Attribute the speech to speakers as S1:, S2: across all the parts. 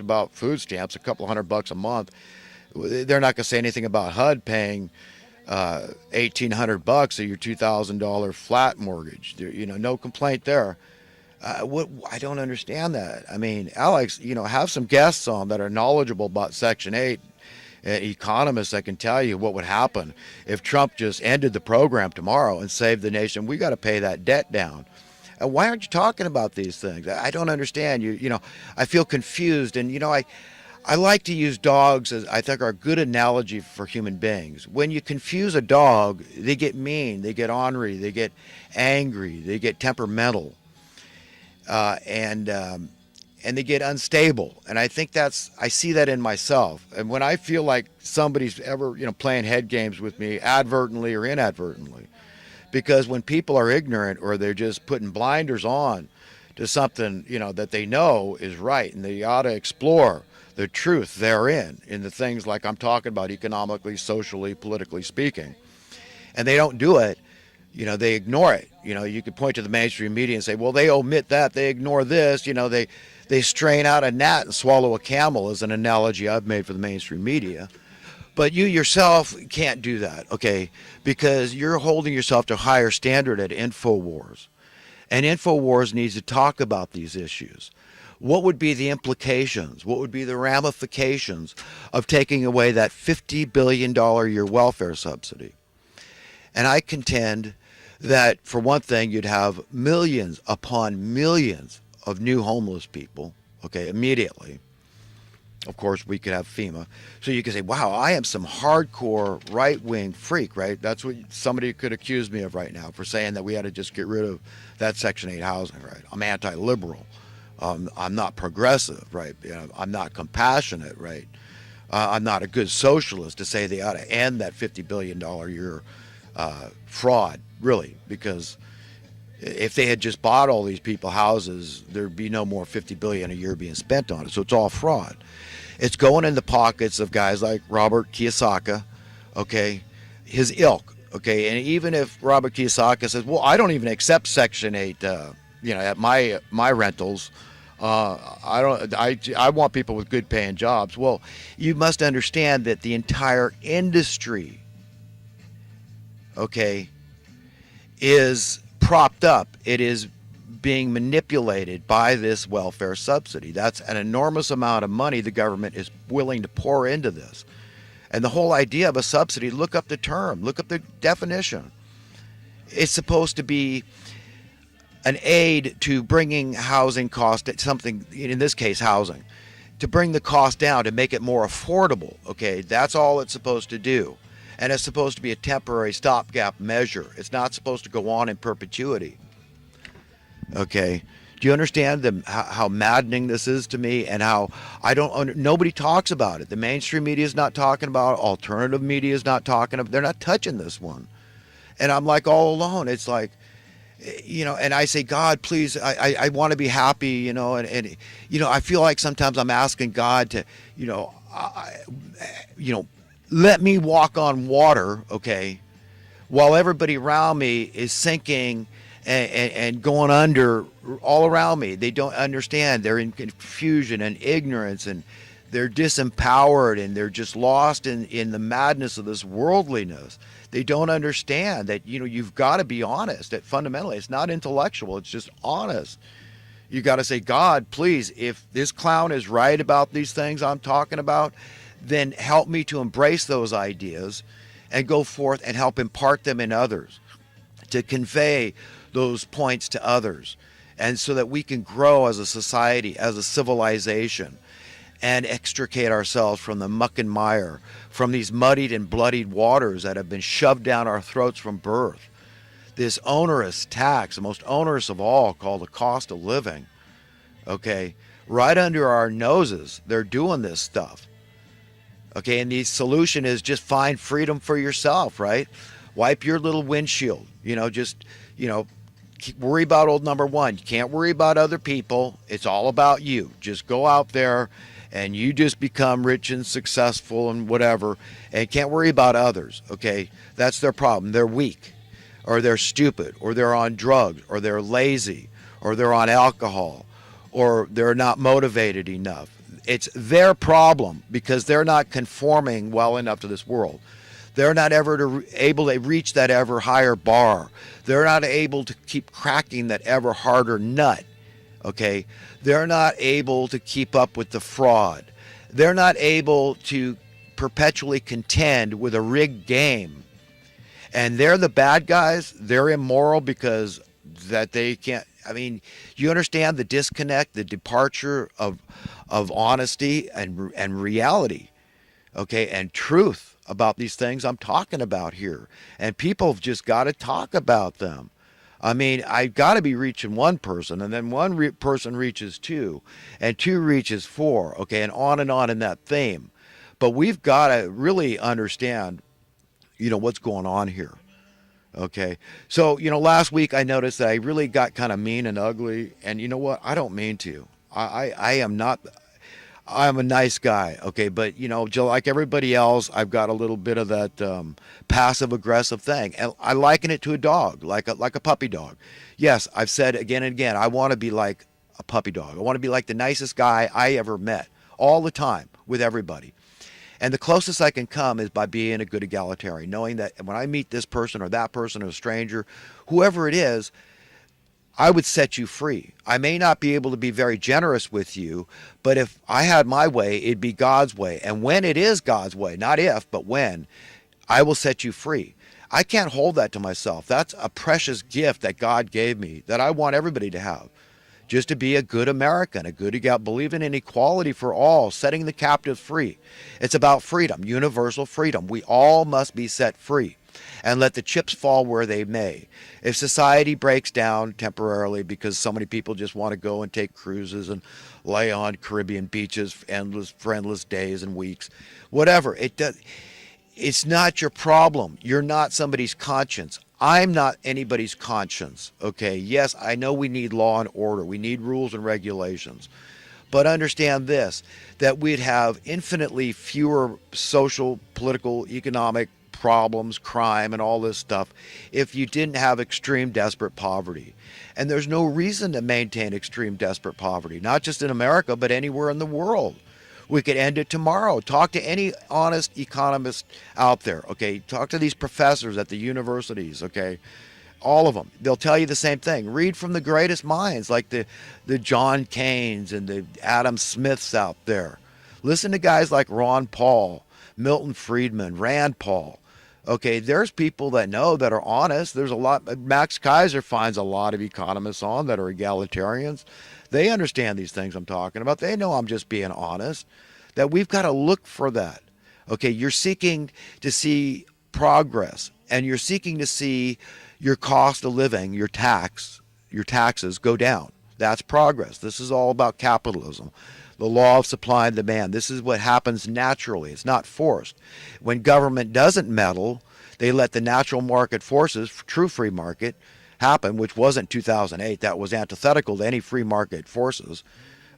S1: about food stamps, a couple $100 a month. They're not going to say anything about HUD paying $1,800 of your $2,000 flat mortgage. No complaint there. What I don't understand that. I mean, Alex, have some guests on that are knowledgeable about Section 8, economists that can tell you what would happen if Trump just ended the program tomorrow and saved the nation. We got to pay that debt down. Why aren't you talking about these things? I don't understand. I feel confused, and I like to use dogs as I think are a good analogy for human beings. When you confuse a dog, they get mean, they get ornery, they get angry, they get temperamental, and they get unstable. And I think I see that in myself. And when I feel like somebody's ever playing head games with me, advertently or inadvertently, because when people are ignorant or they're just putting blinders on to something that they know is right, and they ought to explore the truth therein in the things like I'm talking about, economically, socially, politically speaking, and they don't do it, they ignore it. You could point to the mainstream media and say, well, they omit that, they ignore this, they strain out a gnat and swallow a camel, is an analogy I've made for the mainstream media. But you yourself can't do that, okay, because you're holding yourself to a higher standard at InfoWars, and InfoWars needs to talk about these issues. What would be the implications? What would be the ramifications of taking away that $50 billion a year welfare subsidy? And I contend that, for one thing, you'd have millions upon millions of new homeless people, okay, immediately. Of course, we could have FEMA. So you could say, wow, I am some hardcore right-wing freak, right? That's what somebody could accuse me of right now, for saying that we had to just get rid of that Section 8 housing, right? I'm anti-liberal. I'm not progressive, right? I'm not compassionate, right? I'm not a good socialist to say they ought to end that $50 billion a year fraud, really, because if they had just bought all these people houses, there'd be no more $50 billion a year being spent on it. So it's all fraud. It's going in the pockets of guys like Robert Kiyosaki, okay, his ilk, okay. And even if Robert Kiyosaki says, well, I don't even accept Section 8, at my rentals. I want people with good paying jobs. Well, you must understand that the entire industry, okay, is propped up. It is being manipulated by this welfare subsidy. That's an enormous amount of money the government is willing to pour into this. And the whole idea of a subsidy, look up the term, look up the definition. It's supposed to be an aid to bringing housing cost at something, in this case housing, to bring the cost down, to make it more affordable. Okay, that's all it's supposed to do. And it's supposed to be a temporary stopgap measure. It's not supposed to go on in perpetuity. Okay, do you understand how maddening this is to me, and how nobody talks about it? The mainstream media is not talking about it. Alternative media is not talking about it. They're not touching this one. And I'm like all alone. It's like, and I say, God, please, I want to be happy, and I feel like sometimes I'm asking God to, let me walk on water, okay, while everybody around me is sinking and going under all around me. They don't understand. They're in confusion and ignorance, and they're disempowered, and they're just lost in the madness of this worldliness. They don't understand that, you've got to be honest. That fundamentally, it's not intellectual. It's just honest. You got to say, God, please, if this clown is right about these things I'm talking about, then help me to embrace those ideas and go forth and help impart them in others, to convey those points to others, and so that we can grow as a society, as a civilization, and extricate ourselves from the muck and mire, from these muddied and bloodied waters that have been shoved down our throats from birth. This onerous tax, the most onerous of all, called the cost of living, okay, right under our noses, they're doing this stuff. Okay, and the solution is just find freedom for yourself, right? Wipe your little windshield, worry about old number one. You can't worry about other people. It's all about you. Just go out there and you just become rich and successful and whatever, and can't worry about others, okay? That's their problem. They're weak, or they're stupid, or they're on drugs, or they're lazy, or they're on alcohol, or they're not motivated enough. it's their problem because they're not conforming well enough to this world. They're not able to reach that ever higher bar. They're not able to keep cracking that ever harder nut. Okay? They're not able to keep up with the fraud. They're not able to perpetually contend with a rigged game. And they're the bad guys. They're immoral because that they can't. I mean, you understand the disconnect, the departure of honesty and reality, okay, and truth about these things I'm talking about here. And people have just got to talk about them. I mean, I've got to be reaching one person, and then one person reaches two, and two reaches four, okay, and on in that theme. But we've got to really understand, what's going on here. Okay. So, last week I noticed that I really got kind of mean and ugly. And you know what? I don't mean to. I am not, I'm a nice guy. Okay. But, like everybody else, I've got a little bit of that passive aggressive thing. And I liken it to a dog, like a puppy dog. Yes, I've said again and again, I want to be like a puppy dog. I want to be like the nicest guy I ever met all the time with everybody. And the closest I can come is by being a good egalitarian, knowing that when I meet this person or that person or a stranger, whoever it is, I would set you free. I may not be able to be very generous with you, but if I had my way, it'd be God's way. And when it is God's way, not if, but when, I will set you free. I can't hold that to myself. That's a precious gift that God gave me that I want everybody to have. Just to be a good American, believing in equality for all, setting the captives free. It's about freedom, universal freedom. We all must be set free and let the chips fall where they may. If society breaks down temporarily because so many people just want to go and take cruises and lay on Caribbean beaches for endless days and weeks, whatever, it's not your problem. You're not somebody's conscience. I'm not anybody's conscience, okay? Yes, I know we need law and order. We need rules and regulations. But understand this, that we'd have infinitely fewer social, political, economic problems, crime, and all this stuff if you didn't have extreme desperate poverty. And there's no reason to maintain extreme desperate poverty, not just in America, but anywhere in the world. We could end it tomorrow. Talk to any honest economist out there, okay? Talk to these professors at the universities, okay? All of them. They'll tell you the same thing. Read from the greatest minds like the John Keynes and the Adam Smiths out there. Listen to guys like Ron Paul, Milton Friedman, Rand Paul. Okay, there's people that know that are honest. There's a lot. Max Kaiser finds a lot of economists on that are egalitarians. They understand these things I'm talking about. They know I'm just being honest. That we've got to look for that. Okay, you're seeking to see progress, and you're seeking to see your cost of living, your taxes go down. That's progress. This is all about capitalism. The law of supply and demand. This is what happens naturally. It's not forced. When government doesn't meddle, they let the natural market forces, true free market, happen, which wasn't 2008. That was antithetical to any free market forces.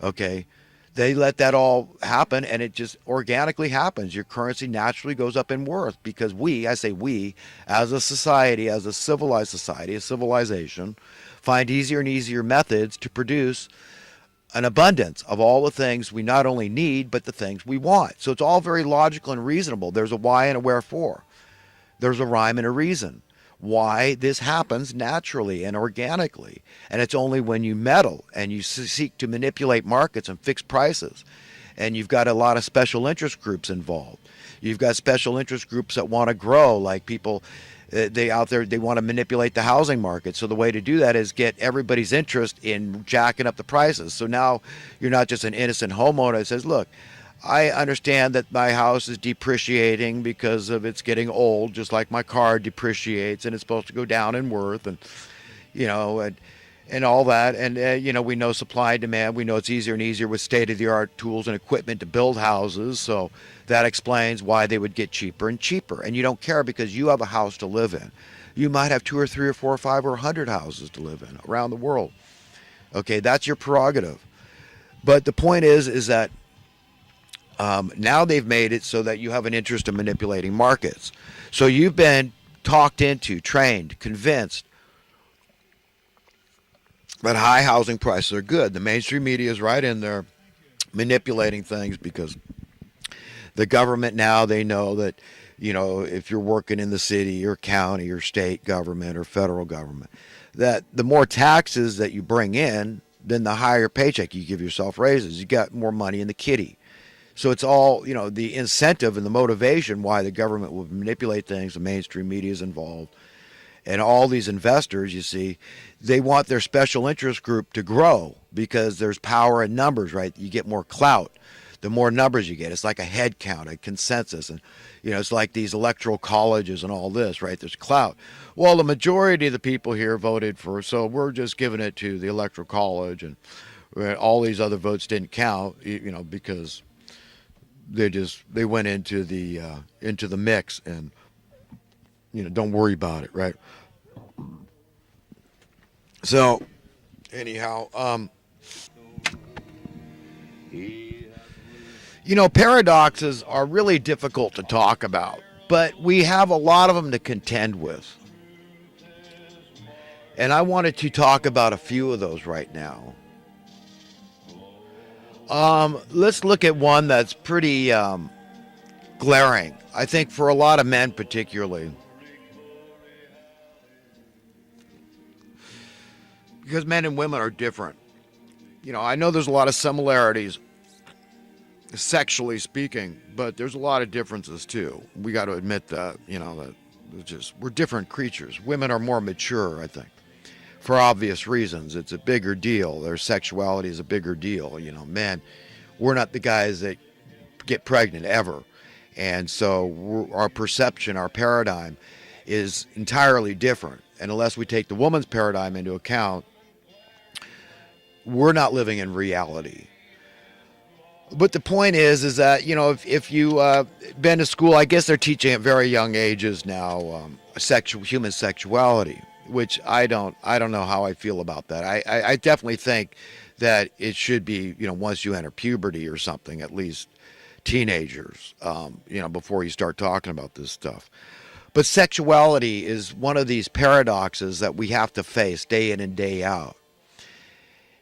S1: Okay, they let that all happen, and it just organically happens. Your currency naturally goes up in worth because I say we, as a society, as a civilized society, a civilization, find easier and easier methods to produce an abundance of all the things we not only need, but the things we want. So it's all very logical and reasonable. There's a why and a wherefore. There's a rhyme and a reason why this happens naturally and organically. And it's only when you meddle and you seek to manipulate markets and fix prices, and you've got a lot of special interest groups involved. You've got special interest groups that want to grow, like people they want to manipulate the housing market. So the way to do that is get everybody's interest in jacking up the prices. So now you're not just an innocent homeowner that says, look, I understand that my house is depreciating because of it's getting old, just like my car depreciates, and it's supposed to go down in worth, and and all that. And we know supply and demand. We know it's easier and easier with state-of-the-art tools and equipment to build houses. So that explains why they would get cheaper and cheaper. And you don't care because you have a house to live in. You might have 2 or 3 or 4 or 5 or 100 houses to live in around the world. Okay, that's your prerogative. But the point is that now they've made it so that you have an interest in manipulating markets. So you've been talked into, trained, convinced that high housing prices are good. The mainstream media is right in there manipulating things because the government now, they know that, if you're working in the city or county or state government or federal government, that the more taxes that you bring in, then the higher paycheck you give yourself raises. You got more money in the kitty. So it's all, the incentive and the motivation why the government will manipulate things. The mainstream media is involved. And all these investors, you see, they want their special interest group to grow because there's power in numbers, right? You get more clout the more numbers you get. It's like a head count, a consensus. And, it's like these electoral colleges and all this, right? There's clout. Well, the majority of the people here voted for, so we're just giving it to the electoral college, and all these other votes didn't count, because they went into the mix, and, don't worry about it, right? So, anyhow, paradoxes are really difficult to talk about, but we have a lot of them to contend with. And I wanted to talk about a few of those right now. Let's look at one that's pretty glaring, I think, for a lot of men particularly. Because men and women are different. I know there's a lot of similarities, sexually speaking, but there's a lot of differences too. We got to admit that, that we're different creatures. Women are more mature, I think, for obvious reasons. It's a bigger deal. Their sexuality is a bigger deal. Men, we're not the guys that get pregnant ever. And so our perception, our paradigm is entirely different. And unless we take the woman's paradigm into account, we're not living in reality. But the point is that, if you been to school, I guess they're teaching at very young ages now, human sexuality, which I don't know how I feel about that. I definitely think that it should be, once you enter puberty or something, at least teenagers, before you start talking about this stuff. But sexuality is one of these paradoxes that we have to face day in and day out.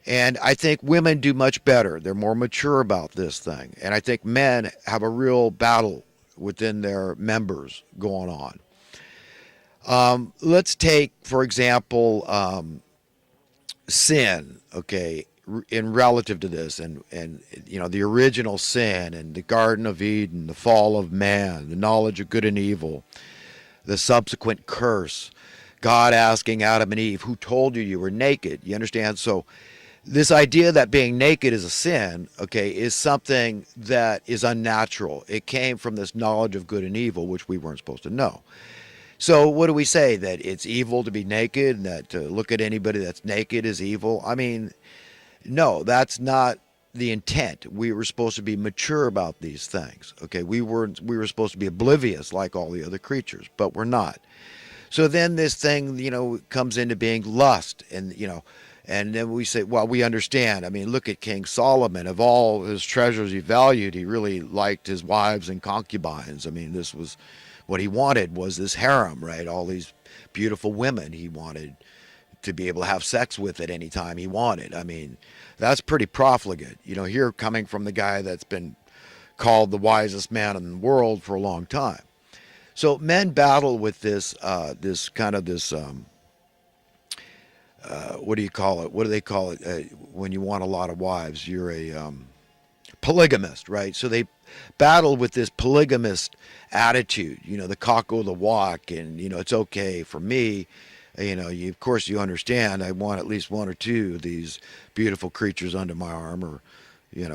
S1: And I think women do much better. They're more mature about this thing. And I think men have a real battle within their members going on. Let's take, for example, sin, okay, in relative to this, and the original sin and the Garden of Eden, the fall of man, the knowledge of good and evil, the subsequent curse, God asking Adam and Eve, who told you you were naked? You understand? So this idea that being naked is a sin, okay, is something that is unnatural. It came from this knowledge of good and evil, which we weren't supposed to know. So what do we say? That it's evil to be naked, and that to look at anybody that's naked is evil? I mean, no, that's not the intent. We were supposed to be mature about these things, okay? We were supposed to be oblivious like all the other creatures, but we're not. So then this thing, comes into being lust, and, and then we say, well, we understand. I mean, look at King Solomon. Of all his treasures he valued, he really liked his wives and concubines. I mean, this was what he wanted, was this harem, right? All these beautiful women he wanted to be able to have sex with at any time he wanted. I mean, that's pretty profligate. Here coming from the guy that's been called the wisest man in the world for a long time. So men battle with this, what do you call it? What do they call it when you want a lot of wives? You're a polygamist, right? So they battle with this polygamist attitude, the cock o' the walk, and, it's okay for me. Of course you understand, I want at least one or two of these beautiful creatures under my arm, or,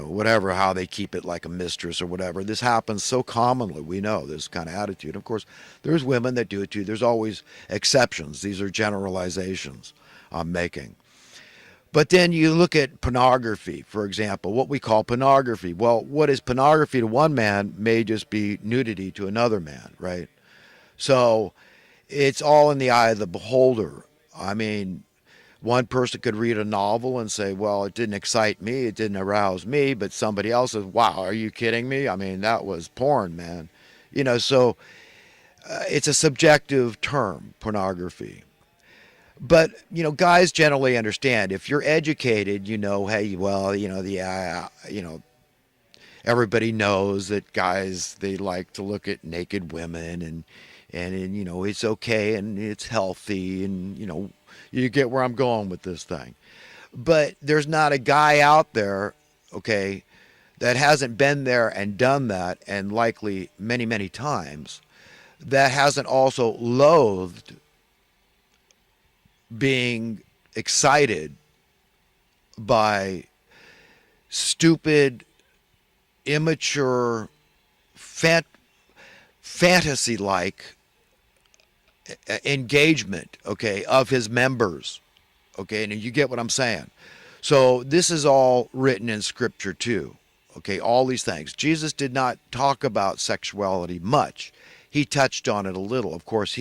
S1: whatever, how they keep it, like a mistress or whatever. This happens so commonly. We know this kind of attitude. Of course, there's women that do it too. There's always exceptions. These are generalizations I'm making. But then you look at pornography, for example, what we call pornography. Well, what is pornography to one man may just be nudity to another man, right? So it's all in the eye of the beholder. I mean, one person could read a novel and say, well, it didn't excite me, it didn't arouse me, but somebody else says, wow, are you kidding me? I mean, that was porn, man. So it's a subjective term, pornography. But, guys generally understand. If you're educated, hey, well, everybody knows that guys, they like to look at naked women, and you know, it's okay and it's healthy, and you know, you get where I'm going with this thing. But there's not a guy out there, okay, that hasn't been there and done that, and likely many, many times, that hasn't also loathed being excited by stupid, immature, fantasy like engagement, okay, of his members. Okay, and you get what I'm saying. So this is all written in scripture too. Okay, all these things. Jesus did not talk about sexuality much. He touched on it a little. Of course,